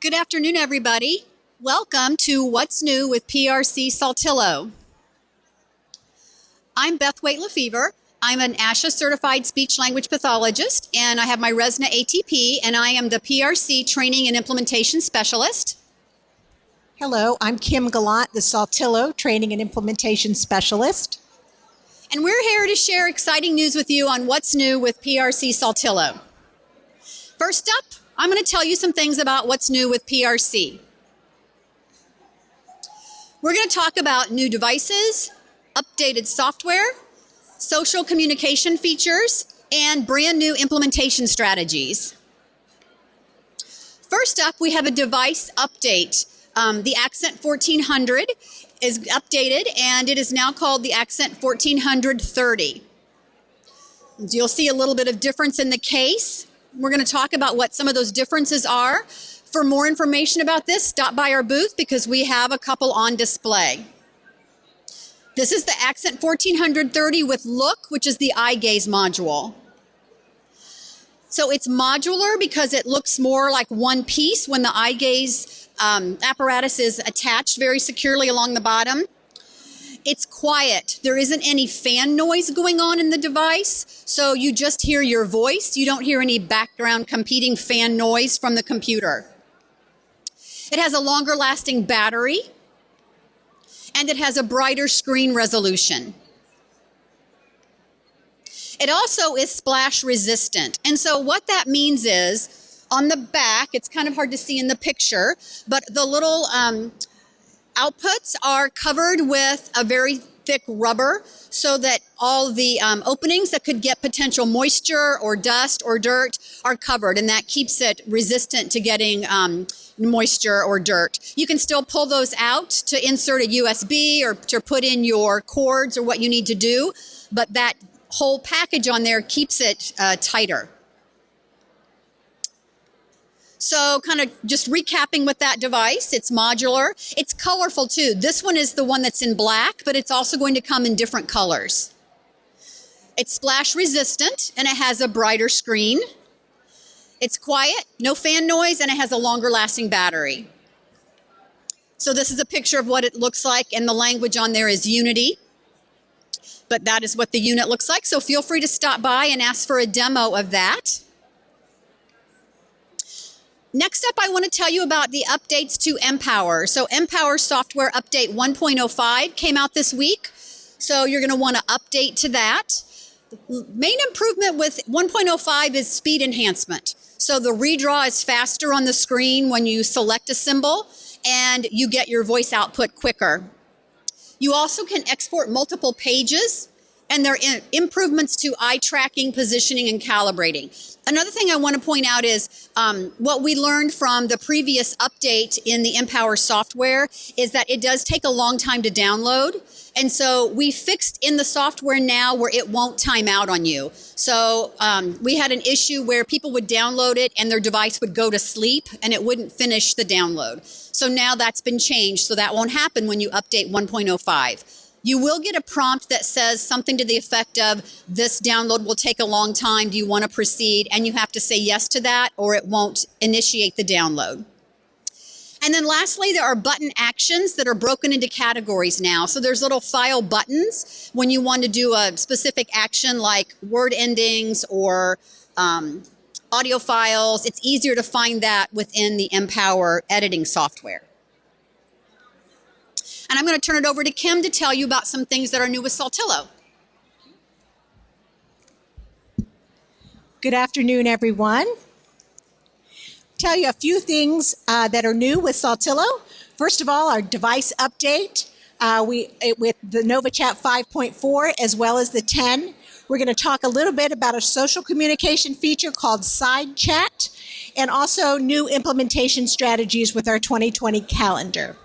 Good afternoon, everybody. Welcome to What's New with PRC-Saltillo. I'm Beth Waite-Lafever. I'm an ASHA certified speech language pathologist, and I have my RESNA ATP, and I am the PRC training and implementation specialist. Hello, I'm Kim Galant, the Saltillo training and implementation specialist. And we're here to share exciting news with you on What's New with PRC-Saltillo. First up, I'm going to tell you some things about what's new with PRC. We're going to talk about new devices, updated software, social communication features, and brand new implementation strategies. First up, we have a device update. The Accent 1400 is updated, and it is now called the Accent 1430. You'll see a little bit of difference in the case. We're going to talk about what some of those differences are. For more information about this, stop by our booth because we have a couple on display. This is the Accent 1430 with Look, which is the eye gaze module. So it's modular because it looks more like one piece when the eye gaze apparatus is attached very securely along the bottom. It's quiet. There isn't any fan noise going on in the device, so you just hear your voice. You don't hear any background competing fan noise from the computer. It has a longer lasting battery, and it has a brighter screen resolution. It also is splash resistant, and so what that means is on the back, it's kind of hard to see in the picture, but the little outputs are covered with a very thick rubber so that all the openings that could get potential moisture or dust or dirt are covered, and that keeps it resistant to getting moisture or dirt. You can still pull those out to insert a USB or to put in your cords or what you need to do, but that whole package on there keeps it tighter. So kind of just recapping with that device, it's modular. It's colorful too. This one is the one that's in black, but it's also going to come in different colors. It's splash resistant and it has a brighter screen. It's quiet, no fan noise, and it has a longer lasting battery. So this is a picture of what it looks like, and the language on there is Unity. But that is what the unit looks like. So feel free to stop by and ask for a demo of that. Next up, I want to tell you about the updates to Empower. So Empower Software Update 1.05 came out this week. So you're going to want to update to that. The main improvement with 1.05 is speed enhancement. So the redraw is faster on the screen when you select a symbol, and you get your voice output quicker. You also can export multiple pages, and there are improvements to eye tracking, positioning, and calibrating. Another thing I want to point out is what we learned from the previous update in the Empower software is that it does take a long time to download. And so we fixed in the software now where it won't time out on you. So we had an issue where people would download it and their device would go to sleep and it wouldn't finish the download. So now that's been changed, so that won't happen when you update 1.05. You will get a prompt that says something to the effect of, this download will take a long time, do you want to proceed? And you have to say yes to that or it won't initiate the download. And then lastly, there are button actions that are broken into categories now. So there's little file buttons when you want to do a specific action like word endings or audio files. It's easier to find that within the Empower editing software. And I'm going to turn it over to Kim to tell you about some things that are new with Saltillo. Good afternoon, everyone. Tell you a few things that are new with Saltillo. First of all, our device update with the NovaChat 5.4 as well as the 10. We're going to talk a little bit about a social communication feature called Side Chat, and also new implementation strategies with our 2020 calendar.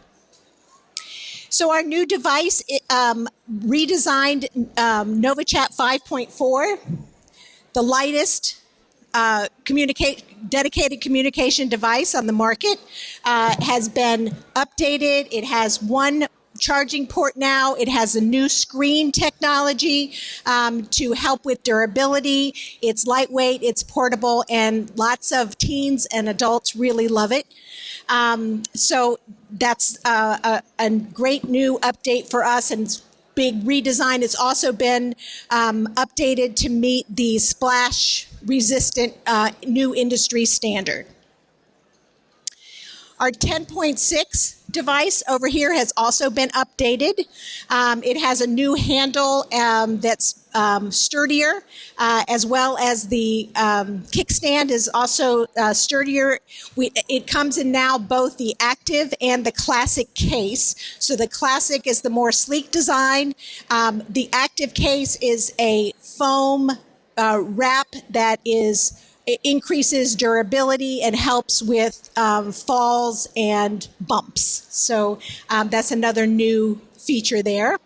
So our new device redesigned NovaChat 5.4, the lightest dedicated communication device on the market, has been updated. It has one charging port now. It has a new screen technology to help with durability. It's lightweight, it's portable, and lots of teens and adults really love it. So that's a great new update for us, and big redesign. It's also been updated to meet the splash resistant new industry standard. Our 10.6 device over here has also been updated. It has a new handle that's sturdier, as well as the kickstand is also sturdier. It comes in now both the active and the classic case. So the classic is the more sleek design. The active case is a foam wrap that it increases durability and helps with falls and bumps. So that's another new feature there.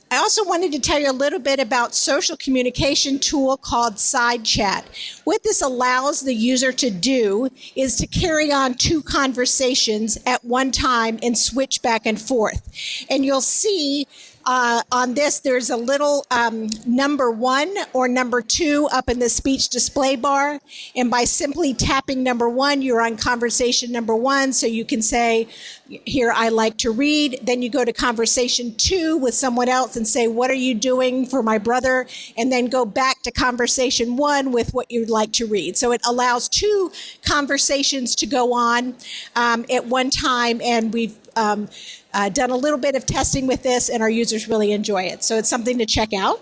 I also wanted to tell you a little bit about social communication tool called Side Chat. What this allows the user to do is to carry on two conversations at one time and switch back and forth. And you'll see on this, there's a little number 1 or number 2 up in the speech display bar. And by simply tapping number 1, you're on conversation number 1. So you can say, here, I like to read. Then you go to conversation 2 with someone else and say, what are you doing for my brother? And then go back to conversation 1 with what you'd like to read. So it allows 2 conversations to go on at one time. And we've done a little bit of testing with this, and our users really enjoy it. So it's something to check out.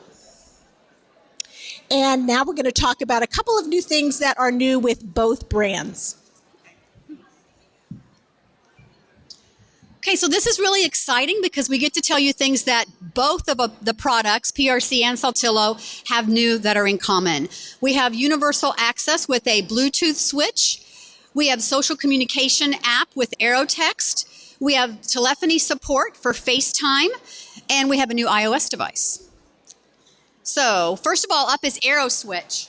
And now we're going to talk about a couple of new things that are new with both brands. Okay, so this is really exciting because we get to tell you things that both of the products, PRC and Saltillo, have new that are in common. We have universal access with a Bluetooth switch. We have social communication app with AeroText. We have telephony support for FaceTime, and we have a new iOS device. So first of all, up is AeroSwitch.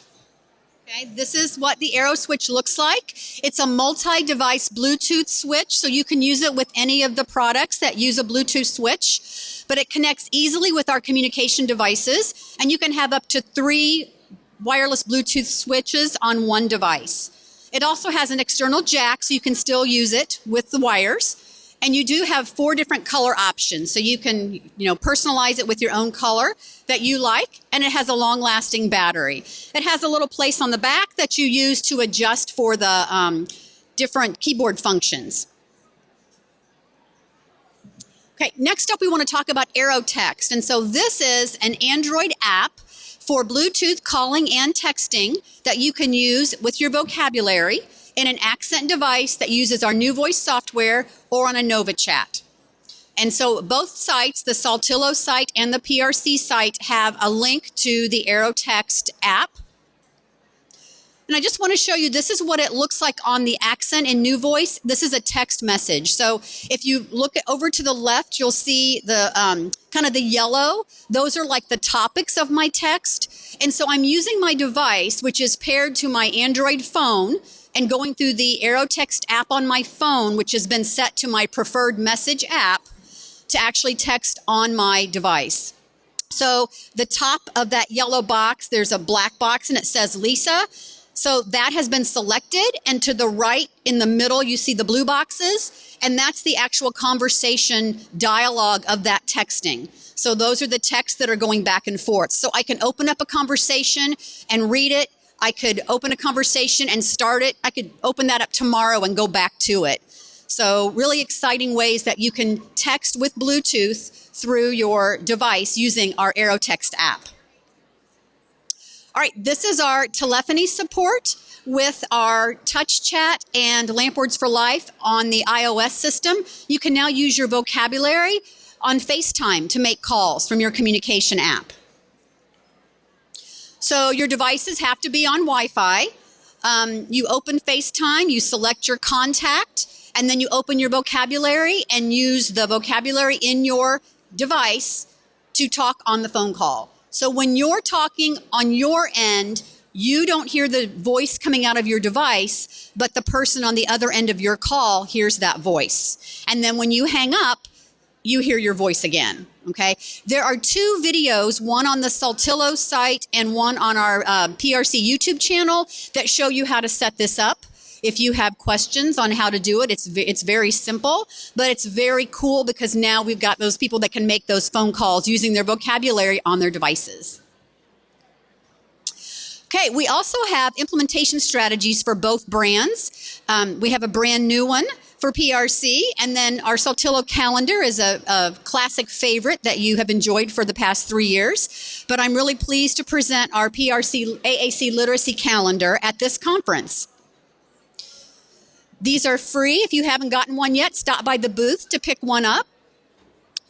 Okay, this is what the AeroSwitch looks like. It's a multi-device Bluetooth switch, so you can use it with any of the products that use a Bluetooth switch, but it connects easily with our communication devices, and you can have up to 3 wireless Bluetooth switches on one device. It also has an external jack, so you can still use it with the wires. And you do have 4 different color options. So you can, personalize it with your own color that you like. And it has a long-lasting battery. It has a little place on the back that you use to adjust for the different keyboard functions. Okay, next up we want to talk about AeroText. And so this is an Android app for Bluetooth calling and texting that you can use with your vocabulary in an accent device that uses our new voice software or on a NovaChat. And so both sites, the Saltillo site and the PRC site, have a link to the AeroText app. And I just want to show you, this is what it looks like on the accent in New Voice. This is a text message. So if you look over to the left, you'll see the kind of the yellow. Those are like the topics of my text. And so I'm using my device, which is paired to my Android phone, and going through the AeroText app on my phone, which has been set to my preferred message app, to actually text on my device. So the top of that yellow box, there's a black box and it says Lisa. So that has been selected, and to the right in the middle you see the blue boxes, and that's the actual conversation dialogue of that texting. So those are the texts that are going back and forth. So I can open up a conversation and read it. I could open a conversation and start it. I could open that up tomorrow and go back to it. So really exciting ways that you can text with Bluetooth through your device using our AeroText app. All right, this is our telephony support with our Touch Chat and Lamp Words for Life on the iOS system. You can now use your vocabulary on FaceTime to make calls from your communication app. So your devices have to be on Wi-Fi. You open FaceTime, you select your contact, and then you open your vocabulary and use the vocabulary in your device to talk on the phone call. So when you're talking on your end You don't hear the voice coming out of your device, but the person on the other end of your call hears that voice. And then when you hang up, you hear your voice again, okay? There are 2 videos, one on the Saltillo site and one on our PRC YouTube channel that show you how to set this up. If you have questions on how to do it, it's very simple, but it's very cool because now we've got those people that can make those phone calls using their vocabulary on their devices. Okay, we also have implementation strategies for both brands. We have a brand new one for PRC, and then our Saltillo calendar is a classic favorite that you have enjoyed for the past 3 years. But I'm really pleased to present our PRC AAC literacy calendar at this conference. These are free. If you haven't gotten one yet, stop by the booth to pick one up,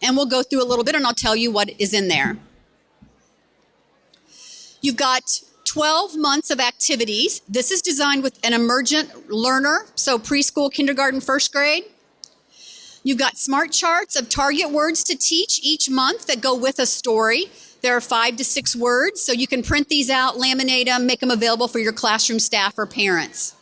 and we'll go through a little bit and I'll tell you what is in there. You've got 12 months of activities. This is designed with an emergent learner, so preschool, kindergarten, first grade. You've got smart charts of target words to teach each month that go with a story. There are 5 to 6 words, so you can print these out, laminate them, make them available for your classroom staff or parents.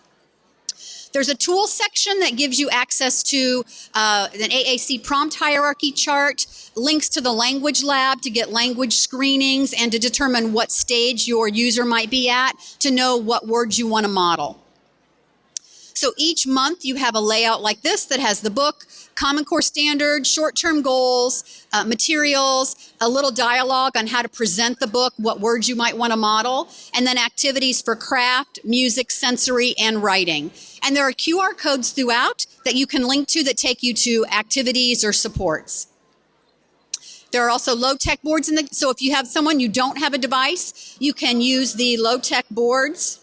There's a tool section that gives you access to an AAC prompt hierarchy chart, links to the language lab to get language screenings and to determine what stage your user might be at to know what words you want to model. So each month you have a layout like this that has the book, Common Core Standards, short-term goals, materials, a little dialogue on how to present the book, what words you might want to model, and then activities for craft, music, sensory, and writing. And there are QR codes throughout that you can link to that take you to activities or supports. There are also low-tech boards so if you have someone you don't have a device, you can use the low-tech boards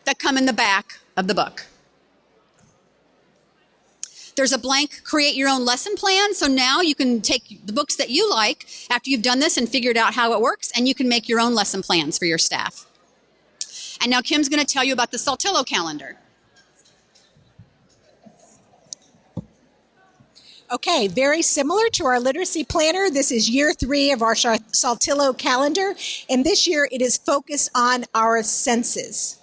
that come in the back of the book. There's a blank create your own lesson plan. So now you can take the books that you like after you've done this and figured out how it works, and you can make your own lesson plans for your staff. And now Kim's going to tell you about the Saltillo calendar. Okay, very similar to our literacy planner. This is year 3 of our Saltillo calendar, and this year it is focused on our senses.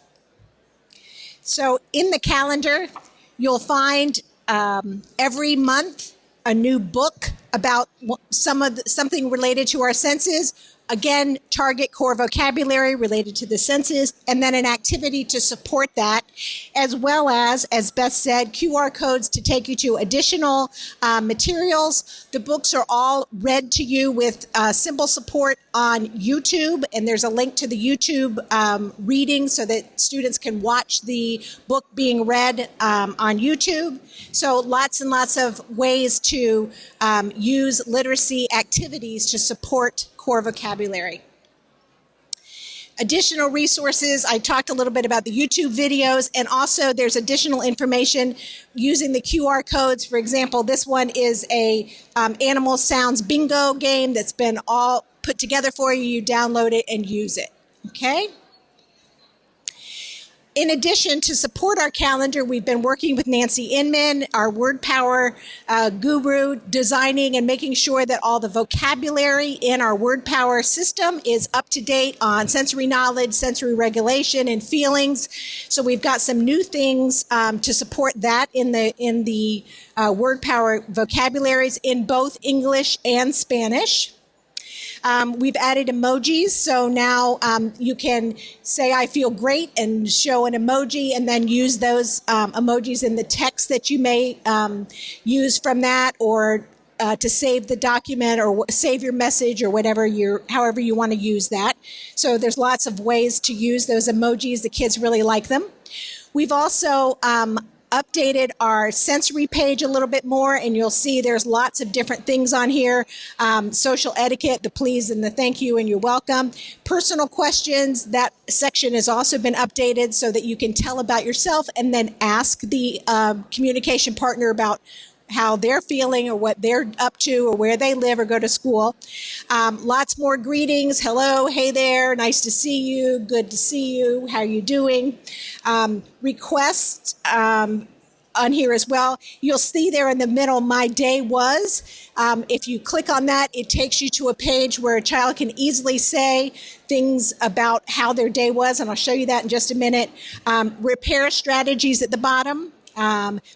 So in the calendar, you'll find every month a new book about something related to our senses. Again, target core vocabulary related to the senses, and then an activity to support that, as well as Beth said, QR codes to take you to additional materials. The books are all read to you with symbol support on YouTube, and there's a link to the YouTube reading so that students can watch the book being read on YouTube. So lots and lots of ways to use literacy activities to support core vocabulary. Additional resources, I talked a little bit about the YouTube videos, and also there's additional information using the QR codes. For example, this one is a animal sounds bingo game that's been all put together for you. You download it and use it, okay? In addition, to support our calendar, we've been working with Nancy Inman, our word power guru, designing and making sure that all the vocabulary in our word power system is up to date on sensory knowledge, sensory regulation, and feelings. So we've got some new things to support that in the word power vocabularies in both English and Spanish. We've added emojis, so now you can say, I feel great, and show an emoji, and then use those emojis in the text that you may use from that, or to save the document, or save your message, or however you want to use that. So there's lots of ways to use those emojis. The kids really like them. We've also updated our sensory page a little bit more, and you'll see there's lots of different things on here. Social etiquette, the please and the thank you and you're welcome. Personal questions, that section has also been updated so that you can tell about yourself and then ask the communication partner about how they're feeling or what they're up to or where they live or go to school. Lots more greetings. Hello, hey there, nice to see you, good to see you, how are you doing? Requests on here as well. You'll see there in the middle, my day was. If you click on that, it takes you to a page where a child can easily say things about how their day was, and I'll show you that in just a minute. Repair strategies at the bottom.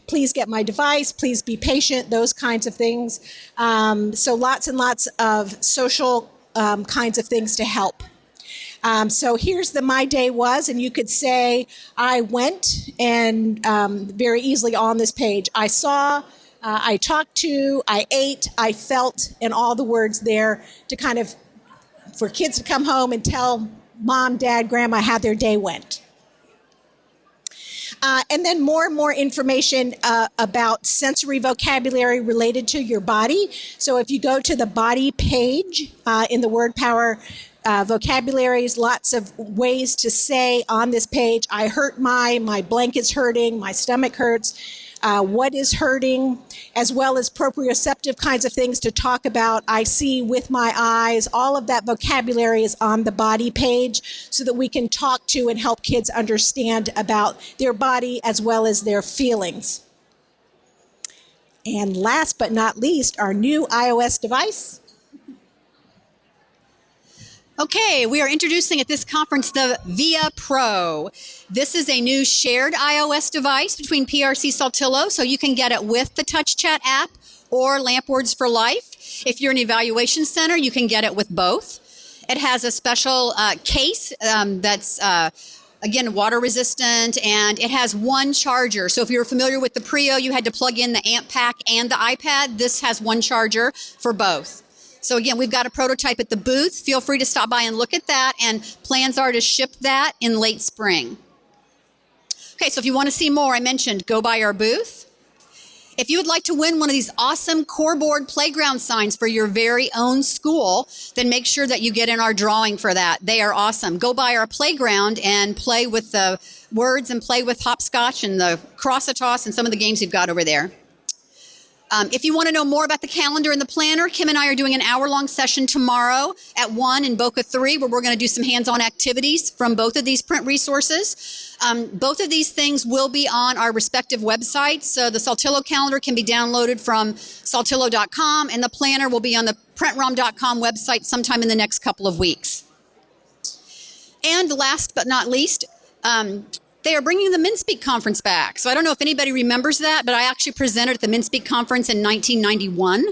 Please get my device, please be patient, those kinds of things. So lots and lots of social kinds of things to help. So here's the my day was, and you could say I went, and very easily on this page, I saw, I talked to, I ate, I felt, and all the words there to kind of, for kids to come home and tell mom, dad, grandma how their day went. And then more and more information about sensory vocabulary related to your body. So if you go to the body page in the Word Power vocabularies, lots of ways to say on this page, I hurt my blanket's hurting, my stomach hurts, what is hurting, as well as proprioceptive kinds of things to talk about. I see with my eyes. All of that vocabulary is on the body page so that we can talk to and help kids understand about their body as well as their feelings. And last but not least, our new iOS device. Okay, we are introducing at this conference the VIA Pro. This is a new shared iOS device between PRC-Saltillo, so you can get it with the TouchChat app or LampWords for Life. If you're an evaluation center, you can get it with both. It has a special case that's, again, water resistant, and it has one charger. So if you're familiar with the Prio, you had to plug in the amp pack and the iPad. This has one charger for both. So again, we've got a prototype at the booth. Feel free to stop by and look at that, and plans are to ship that in late spring. Okay, so if you want to see more, I mentioned go by our booth. If you would like to win one of these awesome coreboard playground signs for your very own school, then make sure that you get in our drawing for that. They are awesome. Go by our playground and play with the words and play with hopscotch and the cross-a-toss and some of the games you've got over there. If you want to know more about the calendar and the planner, Kim and I are doing an hour-long session tomorrow at 1 in Boca 3, where we're going to do some hands-on activities from both of these print resources. Both of these things will be on our respective websites. So the Saltillo calendar can be downloaded from saltillo.com, and the planner will be on the printrom.com website sometime in the next couple of weeks. And last but not least, they are bringing the MinSpeak conference back. So I don't know if anybody remembers that, but I actually presented at the MinSpeak conference in 1991,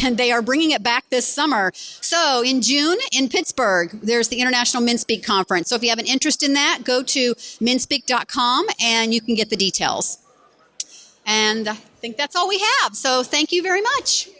and they are bringing it back this summer. So in June in Pittsburgh, there's the International MinSpeak Conference. So if you have an interest in that, go to minspeak.com and you can get the details. And I think that's all we have. So thank you very much.